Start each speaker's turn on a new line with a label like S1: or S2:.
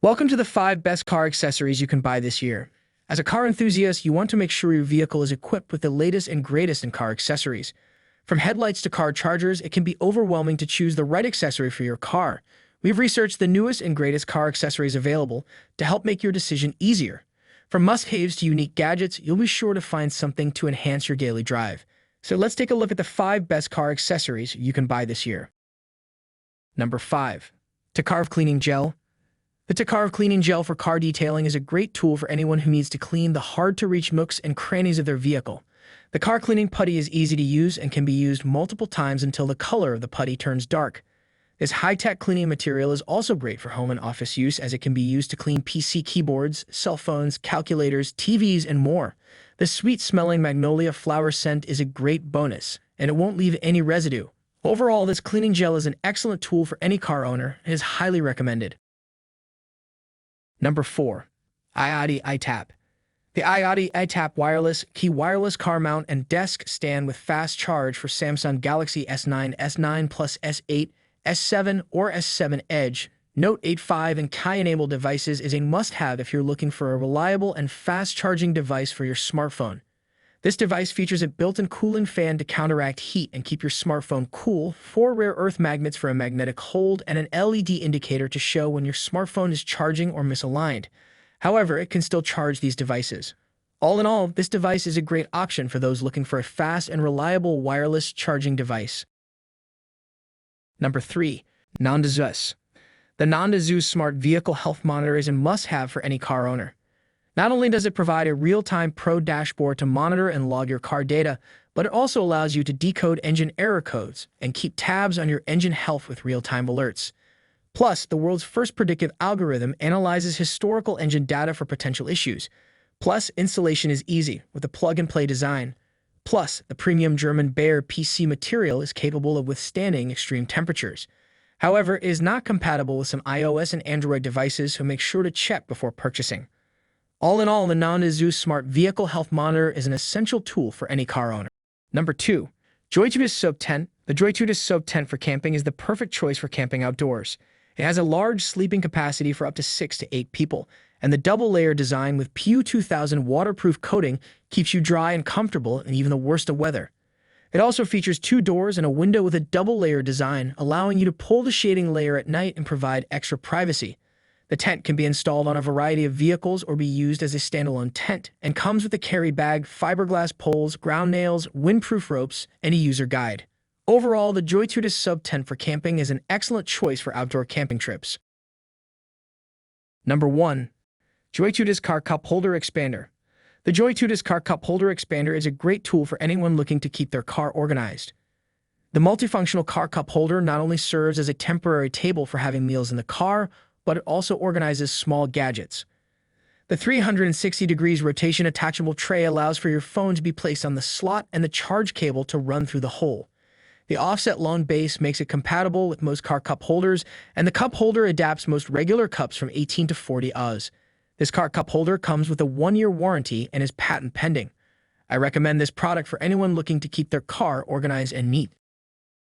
S1: Welcome to the 5 best car accessories you can buy this year. As a car enthusiast, you want to make sure your vehicle is equipped with the latest and greatest in car accessories. From headlights to car chargers, it can be overwhelming to choose the right accessory for your car. We've researched the newest and greatest car accessories available to help make your decision easier. From must-haves to unique gadgets, you'll be sure to find something to enhance your daily drive. So let's take a look at the 5 best car accessories you can buy this year. Number 5. TICARVE Cleaning Gel. The TICARVE Cleaning Gel for car detailing is a great tool for anyone who needs to clean the hard-to-reach nooks and crannies of their vehicle. The car cleaning putty is easy to use and can be used multiple times until the color of the putty turns dark. This high-tech cleaning material is also great for home and office use, as it can be used to clean PC keyboards, cell phones, calculators, TVs, and more. The sweet-smelling magnolia flower scent is a great bonus, and it won't leave any residue. Overall, this cleaning gel is an excellent tool for any car owner and is highly recommended. Number 4. iOttie iTap. The iOttie iTap wireless car mount and desk stand with fast charge for Samsung Galaxy S9, S9 Plus, S8, S7, or S7 Edge, Note 8.5 and Ki-enabled devices is a must-have if you're looking for a reliable and fast-charging device for your smartphone. This device features a built-in cooling fan to counteract heat and keep your smartphone cool, 4 rare earth magnets for a magnetic hold, and an LED indicator to show when your smartphone is charging or misaligned. However, it can still charge these devices. All in all, this device is a great option for those looking for a fast and reliable wireless charging device. Number 3. Nonda ZUS. The Nonda ZUS Smart Vehicle Health Monitor is a must-have for any car owner. Not only does it provide a real-time pro dashboard to monitor and log your car data, but it also allows you to decode engine error codes and keep tabs on your engine health with real-time alerts. Plus, the world's first predictive algorithm analyzes historical engine data for potential issues. Plus, installation is easy with a plug-and-play design. Plus, the premium German Bayer PC material is capable of withstanding extreme temperatures. However, it is not compatible with some iOS and Android devices, so make sure to check before purchasing. All in all, the Nonda ZUS Smart Vehicle Health Monitor is an essential tool for any car owner. Number 2. JOYTUTUS SUV Tent. The JOYTUTUS SUV Tent for camping is the perfect choice for camping outdoors. It has a large sleeping capacity for up to 6 to 8 people, and the double-layer design with PU 2000 waterproof coating keeps you dry and comfortable in even the worst of weather. It also features 2 doors and a window with a double-layer design, allowing you to pull the shading layer at night and provide extra privacy. The tent can be installed on a variety of vehicles or be used as a standalone tent, and comes with a carry bag, fiberglass poles, ground nails, windproof ropes, and a user guide. Overall, the JOYTUTUS SUV Tent for camping is an excellent choice for outdoor camping trips. Number 1. JOYTUTUS Car Cup Holder Expander. The JOYTUTUS Car Cup Holder Expander is a great tool for anyone looking to keep their car organized. The multifunctional car cup holder not only serves as a temporary table for having meals in the car, but it also organizes small gadgets. The 360 degrees rotation attachable tray allows for your phone to be placed on the slot and the charge cable to run through the hole. The offset long base makes it compatible with most car cup holders, and the cup holder adapts most regular cups from 18 to 40 Oz. This car cup holder comes with a 1-year warranty and is patent pending. I recommend this product for anyone looking to keep their car organized and neat.